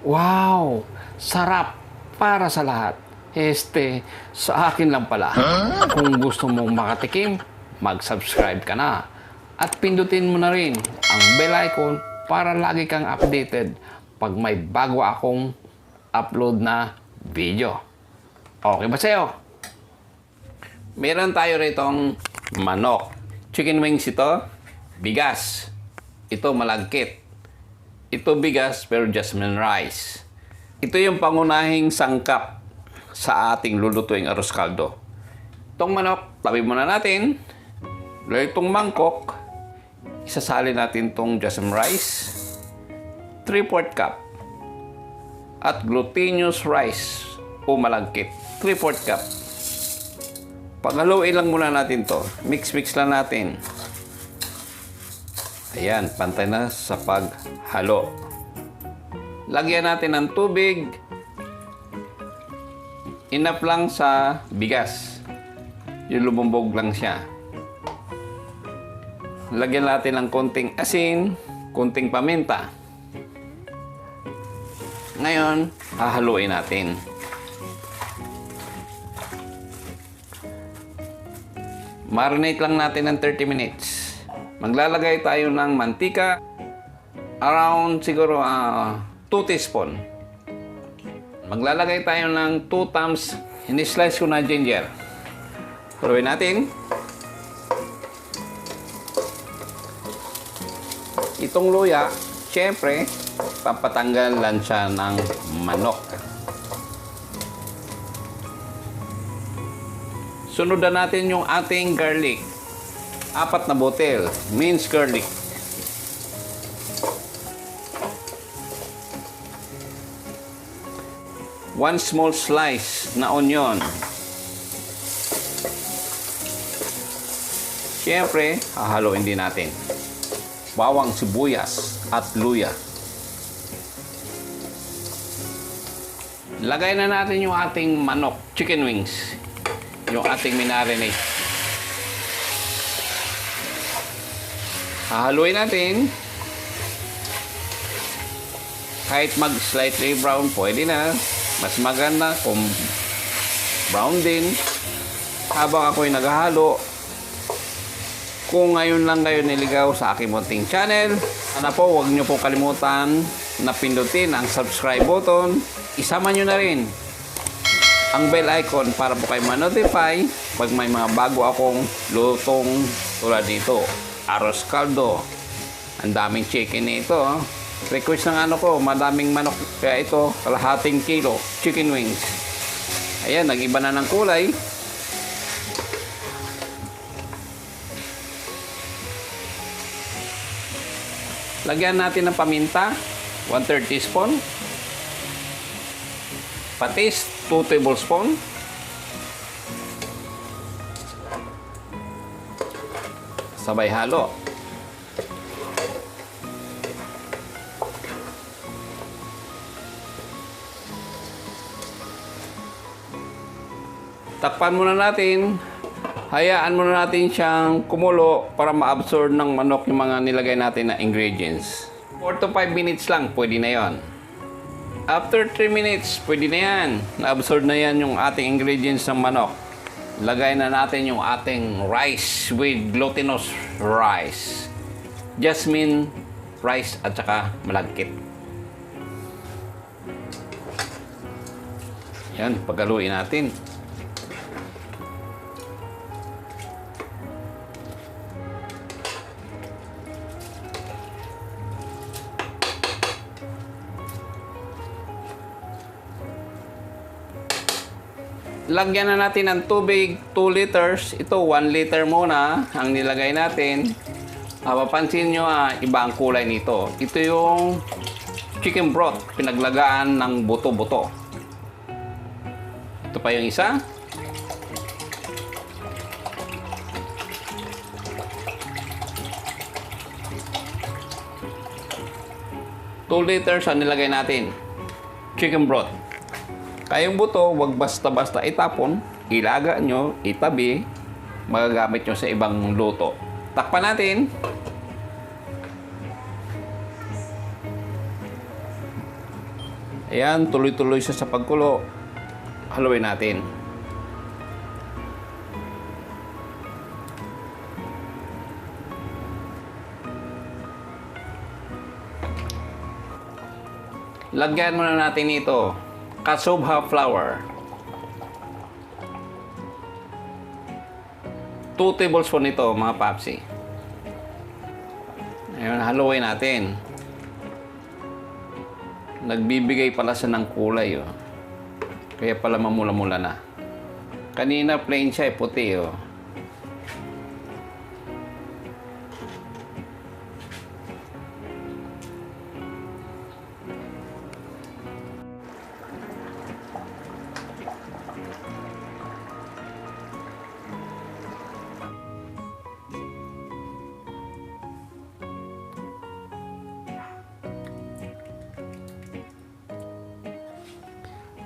Wow! Sarap para sa lahat. Sa akin lang pala. Kung gusto mong makatikim, mag-subscribe ka na. At pindutin mo na rin ang bell icon para lagi kang updated pag may bago akong upload na video. Okay ba sa'yo? Meron tayo ritong manok. Chicken wings ito, bigas. Ito malagkit. Ito bigas pero jasmine rice. Ito yung pangunahing sangkap sa ating lulutuing arroz caldo. Itong manok, tabi muna natin. Itong mangkok, isasali natin itong jasmine rice, 3/4 cup. At glutinous rice o malagkit, 3/4 cup. Paghaluin lang muna natin to. Mix-mix lang natin. Ayan, pantay na sa paghalo. Lagyan natin ng tubig. Enough lang sa bigas. Yung lumumbog lang siya. Lagyan natin ng konting asin, konting paminta. Ngayon, hahaluin natin. Marinate lang natin ng 30 minutes. Maglalagay tayo ng mantika, around siguro 2 teaspoon. Maglalagay tayo ng 2 thumbs, in-slice ko na ginger. Haluin natin. Itong luya, syempre, papatanggal lang siya ng manok. Sunod natin yung ating garlic. 4 na botel, minced garlic. One small slice na onion. Siyempre, hahaluin din natin. Bawang sibuyas at luya. Lagay na natin yung ating manok, chicken wings. Yung ating minarinate. Hahaluin natin. Kahit mag-slightly brown, pwede na. Mas maganda kung brown din. Habang ako'y naghahalo, kung ngayon lang kayo niligaw sa aking munting channel, sana po huwag nyo po kalimutan na pindutin ang subscribe button. Isama nyo na rin ang bell icon para po kayo ma-notify pag may mga bago akong lutong tulad dito. Arroz caldo. Ang daming chicken nito. Request ng madaming manok. Kaya ito, kalahating kilo chicken wings. Ayan, nag-iba na ng kulay. Lagyan natin ng paminta, 1/3 teaspoon. Patis, 2 tablespoon. Sabay halo. Takpan muna natin. Hayaan muna natin siyang kumulo para ma-absorb ng manok yung mga nilagay natin na ingredients. 4 to 5 minutes lang, pwede na yon. After 3 minutes, pwede na yan. Na-absorb na yan yung ating ingredients ng manok. Lagay na natin yung ating rice with glutinous rice. Jasmine rice at saka malagkit. Yan, paghaluin natin. Lagyan na natin ng tubig, 2 liters. Ito, 1 liter muna ang nilagay natin. Mapapansin nyo, iba ang kulay nito. Ito yung chicken broth, pinaglagaan ng buto-buto. Ito pa yung isa. Two liters ang nilagay natin. Chicken broth. Kayong buto, wag basta-basta itapon. Ilaga nyo, itabi. Magagamit nyo sa ibang luto. Takpan natin. Ayan, tuloy-tuloy siya sa pagkulo. Haluin natin. Lagyan muna natin ito, kasubha flour. 2 tablespoon ito, mga papsi. Ayun, haluin natin. Nagbibigay pala siya ng kulay, oh. Kaya pala mamula-mula na. Kanina plain siya, puti, oh.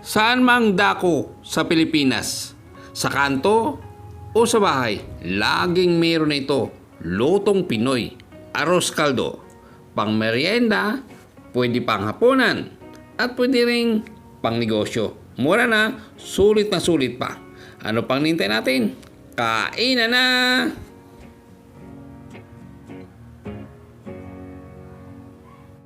Saan mang dako sa Pilipinas, sa kanto o sa bahay, laging meron na ito, lutong Pinoy, arroz caldo, pang merienda, pwede pang hapunan, at pwede ring pang negosyo. Mura na sulit pa. Ano pang nintay natin? Kainan na!